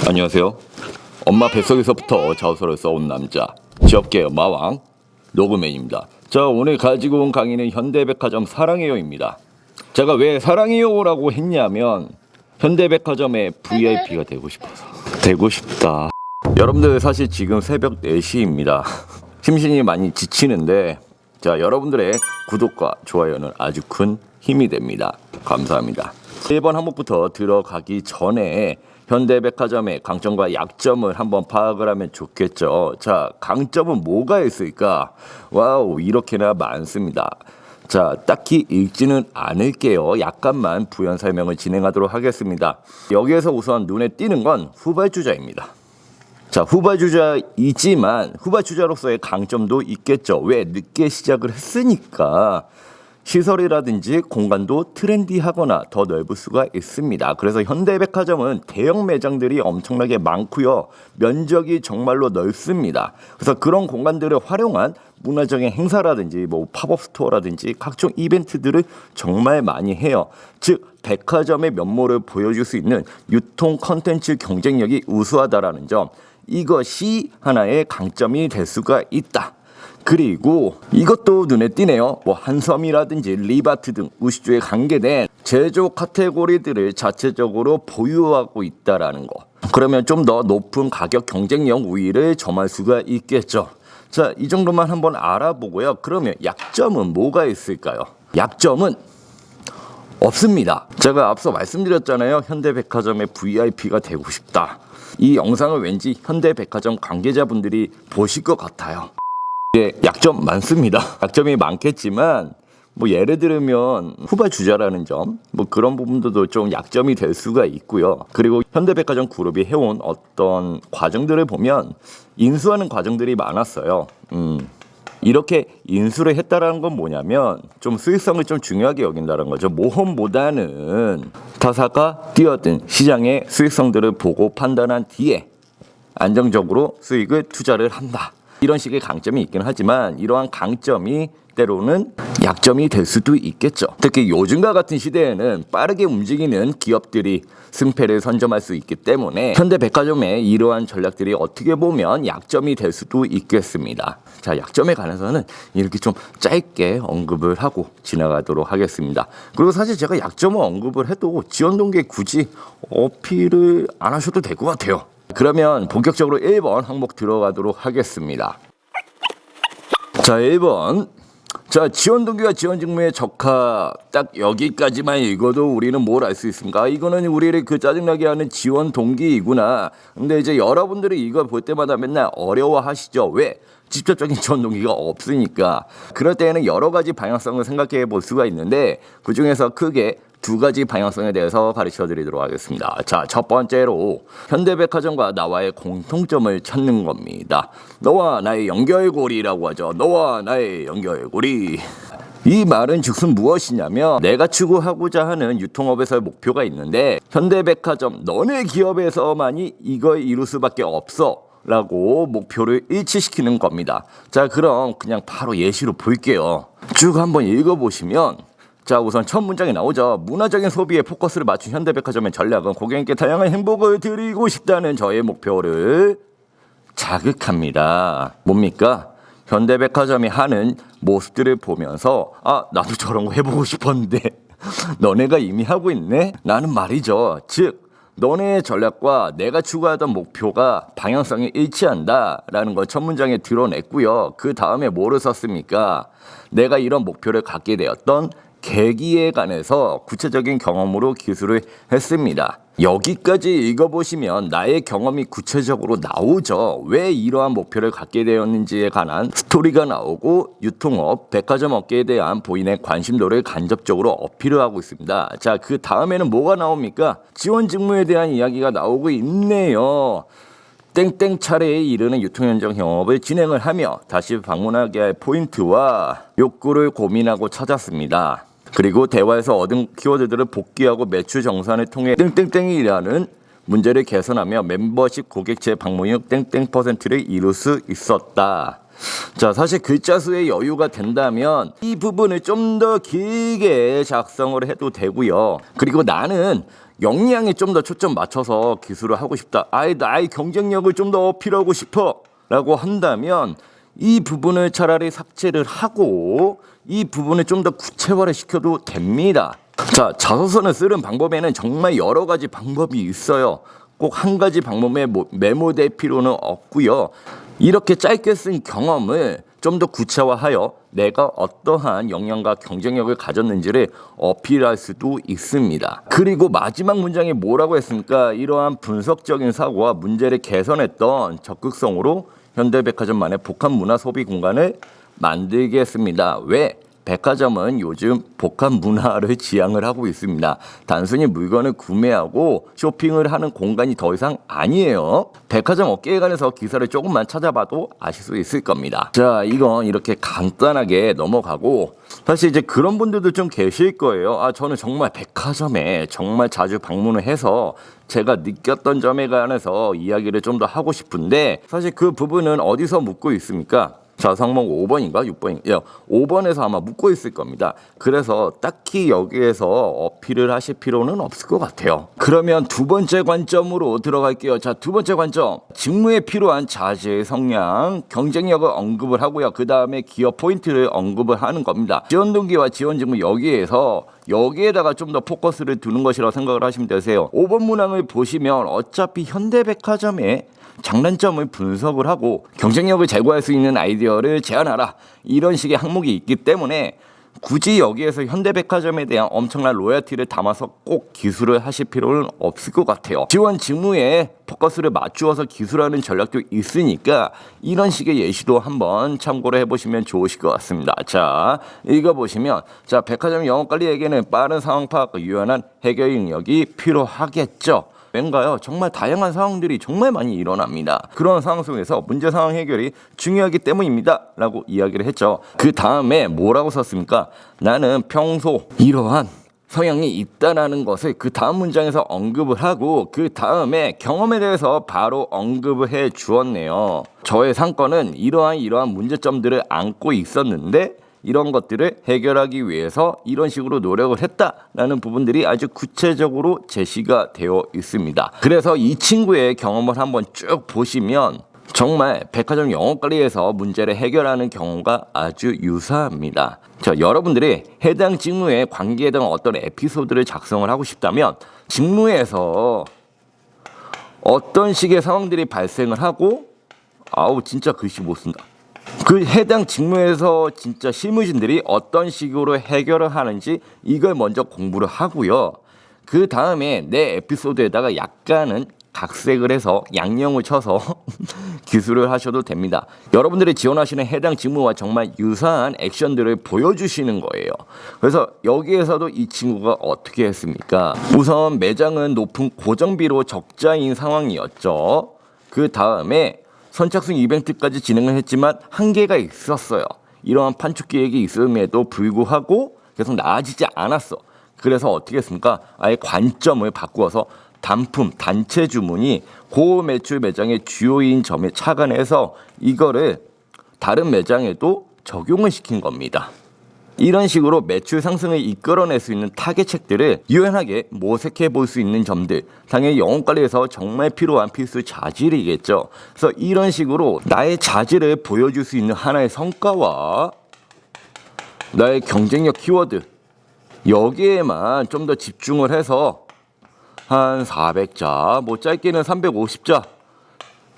안녕하세요. 엄마 뱃속에서부터 자소서를 써온 남자, 지업계의 마왕 로그맨입니다. 자, 오늘 가지고 온 강의는 현대백화점 사랑해요입니다. 제가 왜 사랑해요라고 했냐면 현대백화점의 VIP가 되고 싶어서. 되고 싶다. 여러분들 사실 지금 새벽 4시입니다. 심신이 많이 지치는데 자, 여러분들의 구독과 좋아요는 아주 큰 힘이 됩니다. 감사합니다. 1번 항목부터 들어가기 전에 현대백화점의 강점과 약점을 한번 파악을 하면 좋겠죠. 자, 강점은 뭐가 있을까? 와우, 이렇게나 많습니다. 자, 딱히 읽지는 않을게요. 약간만 부연 설명을 진행하도록 하겠습니다. 여기에서 우선 눈에 띄는 건 후발주자입니다. 자, 후발주자이지만 후발주자로서의 강점도 있겠죠. 왜? 늦게 시작을 했으니까 시설이라든지 공간도 트렌디하거나 더 넓을 수가 있습니다. 그래서 현대백화점은 대형 매장들이 엄청나게 많고요. 면적이 정말로 넓습니다. 그래서 그런 공간들을 활용한 문화적인 행사라든지 뭐 팝업 스토어라든지 각종 이벤트들을 정말 많이 해요. 즉 백화점의 면모를 보여줄 수 있는 유통 컨텐츠 경쟁력이 우수하다라는 점, 이것이 하나의 강점이 될 수가 있다. 그리고 이것도 눈에 띄네요. 뭐 한섬이라든지 리바트 등 우슈즈에 관계된 제조 카테고리들을 자체적으로 보유하고 있다라는 거. 그러면 좀 더 높은 가격 경쟁력 우위를 점할 수가 있겠죠. 자, 이 정도만 한번 알아보고요. 그러면 약점은 뭐가 있을까요? 약점은 없습니다. 제가 앞서 말씀드렸잖아요. 현대백화점의 VIP가 되고 싶다. 이 영상을 왠지 현대백화점 관계자분들이 보실 것 같아요. 예, 약점 많습니다. 약점이 많겠지만 뭐 예를 들면 후발주자라는 점, 뭐 그런 부분들도 좀 약점이 될 수가 있고요. 그리고 현대백화점 그룹이 해온 어떤 과정들을 보면 인수하는 과정들이 많았어요. 이렇게 인수를 했다라는 건 뭐냐면 좀 수익성을 좀 중요하게 여긴다는 거죠. 모험보다는 타사가 뛰어든 시장의 수익성들을 보고 판단한 뒤에 안정적으로 수익을 투자를 한다. 이런 식의 강점이 있긴 하지만 이러한 강점이 때로는 약점이 될 수도 있겠죠. 특히 요즘과 같은 시대에는 빠르게 움직이는 기업들이 승패를 선점할 수 있기 때문에 현대백화점의 이러한 전략들이 어떻게 보면 약점이 될 수도 있겠습니다. 자, 약점에 관해서는 이렇게 좀 짧게 언급을 하고 지나가도록 하겠습니다. 그리고 사실 제가 약점을 언급을 해도 지원 동기에 굳이 어필을 안 하셔도 될 것 같아요. 그러면 본격적으로 1번 항목 들어가도록 하겠습니다. 자, 1번. 자, 지원 동기와 지원 직무의 적합. 딱 여기까지만 읽어도 우리는 뭘 알 수 있습니까? 이거는 우리를 짜증나게 하는 지원 동기이구나. 근데 이제 여러분들이 이걸 볼 때마다 맨날 어려워하시죠. 왜? 직접적인 지원 동기가 없으니까. 그럴 때에는 여러 가지 방향성을 생각해 볼 수가 있는데 그중에서 크게 두 가지 방향성에 대해서 가르쳐 드리도록 하겠습니다. 자, 첫 번째로 현대백화점과 나와의 공통점을 찾는 겁니다. 너와 나의 연결고리라고 하죠. 너와 나의 연결고리. 이 말은 즉슨 무엇이냐면 내가 추구하고자 하는 유통업에서의 목표가 있는데 현대백화점 너네 기업에서만이 이걸 이룰 수밖에 없어 라고 목표를 일치시키는 겁니다. 자, 그럼 그냥 바로 예시로 볼게요. 쭉 한번 읽어보시면 자, 우선 첫 문장이 나오죠. 문화적인 소비에 포커스를 맞춘 현대백화점의 전략은 고객님께 다양한 행복을 드리고 싶다는 저의 목표를 자극합니다. 뭡니까? 현대백화점이 하는 모습들을 보면서 아, 나도 저런 거 해보고 싶었는데 너네가 이미 하고 있네? 라는 말이죠. 즉 너네의 전략과 내가 추구하던 목표가 방향성이 일치한다라는 걸 첫 문장에 드러냈고요. 그 다음에 뭐를 썼습니까? 내가 이런 목표를 갖게 되었던 계기에 관해서 구체적인 경험으로 기술을 했습니다. 여기까지 읽어보시면 나의 경험이 구체적으로 나오죠. 왜 이러한 목표를 갖게 되었는지에 관한 스토리가 나오고 유통업, 백화점 업계에 대한 본인의 관심도를 간접적으로 어필을 하고 있습니다. 자, 그 다음에는 뭐가 나옵니까? 지원 직무에 대한 이야기가 나오고 있네요. 땡땡 차례에 이르는 유통 현장 영업을 진행을 하며 다시 방문하게 할 포인트와 욕구를 고민하고 찾았습니다. 그리고 대화에서 얻은 키워드들을 복귀하고 매출 정산을 통해 땡땡땡이라는 문제를 개선하며 멤버십 고객 재방문율 땡땡%를 이룰 수 있었다. 자, 사실 글자 수의 여유가 된다면 이 부분을 좀 더 길게 작성을 해도 되고요. 그리고 나는 역량에 좀 더 초점 맞춰서 기술을 하고 싶다. 나의 경쟁력을 좀 더 어필하고 싶어. 라고 한다면 이 부분을 차라리 삭제를 하고 이 부분을 좀 더 구체화를 시켜도 됩니다. 자, 자소서를 쓰는 방법에는 정말 여러 가지 방법이 있어요. 꼭 한 가지 방법에 매몰될 필요는 없고요. 이렇게 짧게 쓴 경험을 좀 더 구체화하여 내가 어떠한 역량과 경쟁력을 가졌는지를 어필할 수도 있습니다. 그리고 마지막 문장에 뭐라고 했습니까? 이러한 분석적인 사고와 문제를 개선했던 적극성으로 현대백화점만의 복합 문화 소비 공간을 만들겠습니다. 왜? 백화점은 요즘 복합 문화를 지향을 하고 있습니다. 단순히 물건을 구매하고 쇼핑을 하는 공간이 더 이상 아니에요. 백화점 업계에 관해서 기사를 조금만 찾아봐도 아실 수 있을 겁니다. 자, 이건 이렇게 간단하게 넘어가고 사실 이제 그런 분들도 좀 계실 거예요. 저는 정말 백화점에 정말 자주 방문을 해서 제가 느꼈던 점에 관해서 이야기를 좀 더 하고 싶은데 사실 그 부분은 어디서 묻고 있습니까? 자, 상목 5번인가 6번인가 5번에서 아마 묻고 있을 겁니다. 그래서 딱히 여기에서 어필을 하실 필요는 없을 것 같아요. 그러면 두 번째 관점으로 들어갈게요. 자, 두 번째 관점, 직무에 필요한 자질, 성향, 경쟁력을 언급을 하고요. 그 다음에 기업 포인트를 언급을 하는 겁니다. 지원 동기와 지원 직무 여기에다가 좀 더 포커스를 두는 것이라고 생각을 하시면 되세요. 5번 문항을 보시면 어차피 현대백화점에 장단점을 분석을 하고 경쟁력을 제고할 수 있는 아이디어를 제안하라, 이런 식의 항목이 있기 때문에 굳이 여기에서 현대백화점에 대한 엄청난 로열티를 담아서 꼭 기술을 하실 필요는 없을 것 같아요. 지원 직무에 포커스를 맞추어서 기술하는 전략도 있으니까 이런 식의 예시도 한번 참고를 해보시면 좋으실 것 같습니다. 자, 읽어보시면, 자, 백화점 영업관리에게는 빠른 상황 파악과 유연한 해결 능력이 필요하겠죠. 왠가요? 정말 다양한 상황들이 정말 많이 일어납니다. 그런 상황 속에서 문제 상황 해결이 중요하기 때문입니다. 라고 이야기를 했죠. 그 다음에 뭐라고 썼습니까? 나는 평소 이러한 성향이 있다라는 것을 그 다음 문장에서 언급을 하고 그 다음에 경험에 대해서 바로 언급을 해 주었네요. 저의 상권은 이러한 문제점들을 안고 있었는데 이런 것들을 해결하기 위해서 이런 식으로 노력을 했다라는 부분들이 아주 구체적으로 제시가 되어 있습니다. 그래서 이 친구의 경험을 한번 쭉 보시면 정말 백화점 영업관리에서 문제를 해결하는 경우가 아주 유사합니다. 자, 여러분들이 해당 직무에 관계된 어떤 에피소드를 작성을 하고 싶다면 직무에서 어떤 식의 상황들이 발생을 하고 진짜 글씨 못 쓴다. 그 해당 직무에서 진짜 실무진들이 어떤 식으로 해결을 하는지 이걸 먼저 공부를 하고요. 그 다음에 내 에피소드에다가 약간은 각색을 해서 양념을 쳐서 기술을 하셔도 됩니다. 여러분들이 지원하시는 해당 직무와 정말 유사한 액션들을 보여주시는 거예요. 그래서 여기에서도 이 친구가 어떻게 했습니까? 우선 매장은 높은 고정비로 적자인 상황이었죠. 그 다음에 선착순 이벤트까지 진행을 했지만 한계가 있었어요. 이러한 판촉 계획이 있음에도 불구하고 계속 나아지지 않았어. 그래서 어떻게 했습니까? 아예 관점을 바꾸어서 단품, 단체 주문이 고매출 매장의 주요인 점에 착안해서 이거를 다른 매장에도 적용을 시킨 겁니다. 이런 식으로 매출 상승을 이끌어낼 수 있는 타겟책들을 유연하게 모색해 볼 수 있는 점들, 당연히 영업관리에서 정말 필요한 필수 자질이겠죠. 그래서 이런 식으로 나의 자질을 보여줄 수 있는 하나의 성과와 나의 경쟁력 키워드, 여기에만 좀 더 집중을 해서 한 400자, 짧게는 350자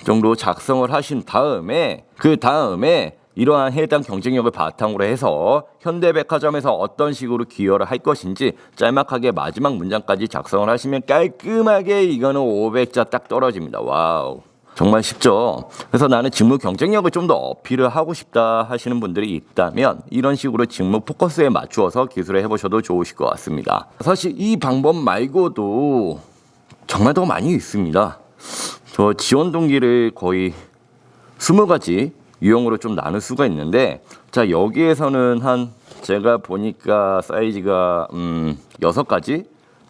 정도 작성을 하신 다음에 그 다음에 이러한 해당 경쟁력을 바탕으로 해서 현대백화점에서 어떤 식으로 기여를 할 것인지 짤막하게 마지막 문장까지 작성을 하시면 깔끔하게 이거는 500자 딱 떨어집니다. 와우, 정말 쉽죠. 그래서 나는 직무 경쟁력을 좀 더 어필을 하고 싶다 하시는 분들이 있다면 이런 식으로 직무 포커스에 맞추어서 기술을 해보셔도 좋으실 것 같습니다. 사실 이 방법 말고도 정말 더 많이 있습니다. 저 지원 동기를 거의 20가지 유형으로 좀 나눌 수가 있는데, 자, 여기에서는 한 제가 보니까 사이즈가 6가지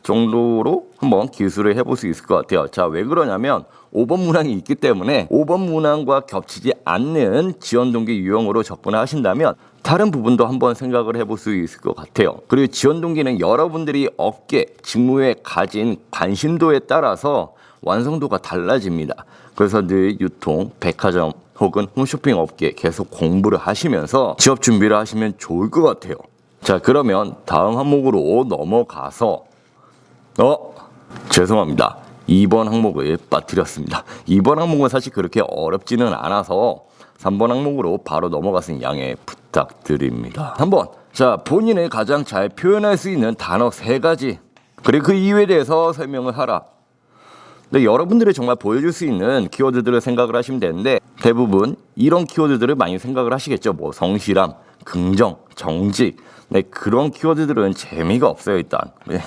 정도로 한번 기술을 해볼 수 있을 것 같아요. 자, 왜 그러냐면 5번 문항이 있기 때문에 5번 문항과 겹치지 않는 지원 동기 유형으로 접근을 하신다면 다른 부분도 한번 생각을 해볼 수 있을 것 같아요. 그리고 지원 동기는 여러분들이 업계, 직무에 가진 관심도에 따라서 완성도가 달라집니다. 그래서 늘 유통, 백화점 혹은 홈쇼핑 업계 계속 공부를 하시면서 취업 준비를 하시면 좋을 것 같아요. 자, 그러면 다음 항목으로 넘어가서 죄송합니다. 2번 항목을 빠뜨렸습니다. 2번 항목은 사실 그렇게 어렵지는 않아서 3번 항목으로 바로 넘어갔으니 양해 부탁드립니다. 3번. 자, 본인을 가장 잘 표현할 수 있는 단어 3가지. 그리고 그 이유에 대해서 설명을 하라. 근데 여러분들이 정말 보여줄 수 있는 키워드들을 생각을 하시면 되는데 대부분 이런 키워드들을 많이 생각을 하시겠죠. 뭐 성실함, 긍정, 정직. 네, 그런 키워드들은 재미가 없어요, 일단. 네.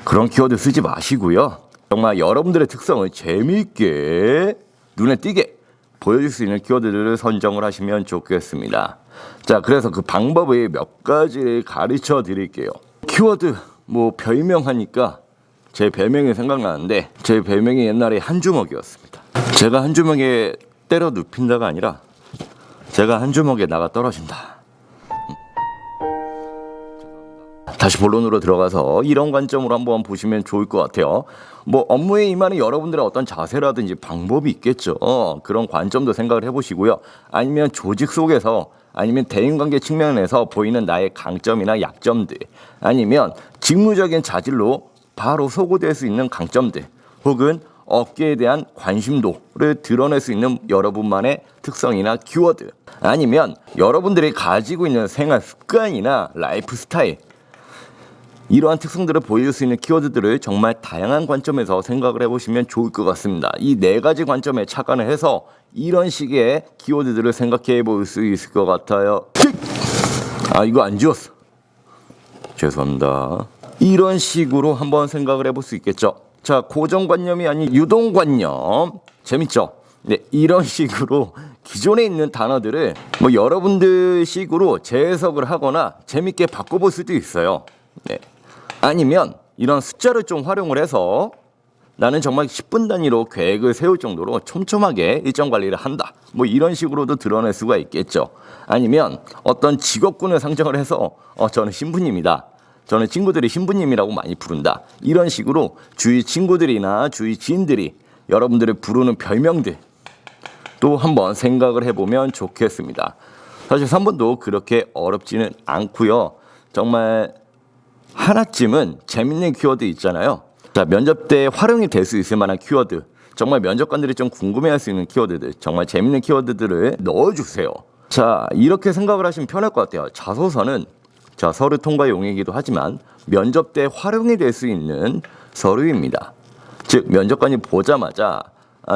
그런 키워드 쓰지 마시고요. 정말 여러분들의 특성을 재미있게 눈에 띄게 보여줄 수 있는 키워드들을 선정을 하시면 좋겠습니다. 자, 그래서 그 방법을 몇 가지를 가르쳐 드릴게요. 키워드, 뭐 별명 하니까 제 별명이 생각나는데 제 별명이 옛날에 한주먹이었습니다. 제가 한주먹에 때려 눕힌다가 아니라 제가 한주먹에 나가 떨어진다. 다시 본론으로 들어가서 이런 관점으로 한번 보시면 좋을 것 같아요. 뭐 업무에 임하는 여러분들의 어떤 자세라든지 방법이 있겠죠. 그런 관점도 생각을 해보시고요. 아니면 조직 속에서 아니면 대인관계 측면에서 보이는 나의 강점이나 약점들 아니면 직무적인 자질로 바로 소구될 수 있는 강점들 혹은 업계에 대한 관심도를 드러낼 수 있는 여러분만의 특성이나 키워드 아니면 여러분들이 가지고 있는 생활 습관이나 라이프 스타일 이러한 특성들을 보여줄 수 있는 키워드들을 정말 다양한 관점에서 생각을 해보시면 좋을 것 같습니다. 이 4가지 관점에 착안을 해서 이런 식의 키워드들을 생각해 볼 수 있을 것 같아요. 이거 안 지웠어. 죄송합니다. 이런 식으로 한번 생각을 해볼 수 있겠죠. 자, 고정관념이 아닌 유동관념. 재밌죠? 네, 이런 식으로 기존에 있는 단어들을 뭐 여러분들 식으로 재해석을 하거나 재밌게 바꿔볼 수도 있어요. 네. 아니면 이런 숫자를 좀 활용을 해서 나는 정말 10분 단위로 계획을 세울 정도로 촘촘하게 일정 관리를 한다. 뭐 이런 식으로도 드러낼 수가 있겠죠. 아니면 어떤 직업군을 상정을 해서 저는 신부님이다. 저는 친구들이 신부님이라고 많이 부른다. 이런 식으로 주위 친구들이나 주위 지인들이 여러분들을 부르는 별명들 또 한번 생각을 해보면 좋겠습니다. 사실 3번도 그렇게 어렵지는 않고요. 정말 하나쯤은 재밌는 키워드 있잖아요. 자, 면접 때 활용이 될 수 있을 만한 키워드 정말 면접관들이 좀 궁금해할 수 있는 키워드들 정말 재밌는 키워드들을 넣어주세요. 자, 이렇게 생각을 하시면 편할 것 같아요. 자소서는 서류 통과용이기도 하지만 면접 때 활용이 될 수 있는 서류입니다. 즉 면접관이 보자마자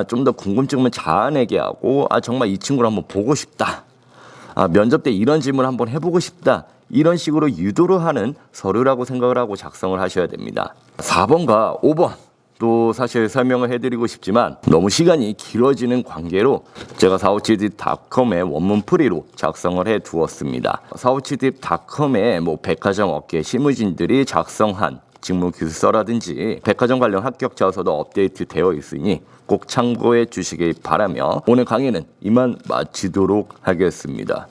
좀 더 궁금증을 자아내게 하고 정말 이 친구를 한번 보고 싶다. 면접 때 이런 질문을 한번 해보고 싶다. 이런 식으로 유도를 하는 서류라고 생각을 하고 작성을 하셔야 됩니다. 4번과 5번 또 사실 설명을 해드리고 싶지만 너무 시간이 길어지는 관계로 제가 457딥.com의 원문 프리로 작성을 해두었습니다. 457딥.com의 뭐 백화점 업계 실무진들이 작성한 직무 기술서라든지 백화점 관련 합격 자소도 업데이트 되어 있으니 꼭 참고해 주시길 바라며 오늘 강의는 이만 마치도록 하겠습니다.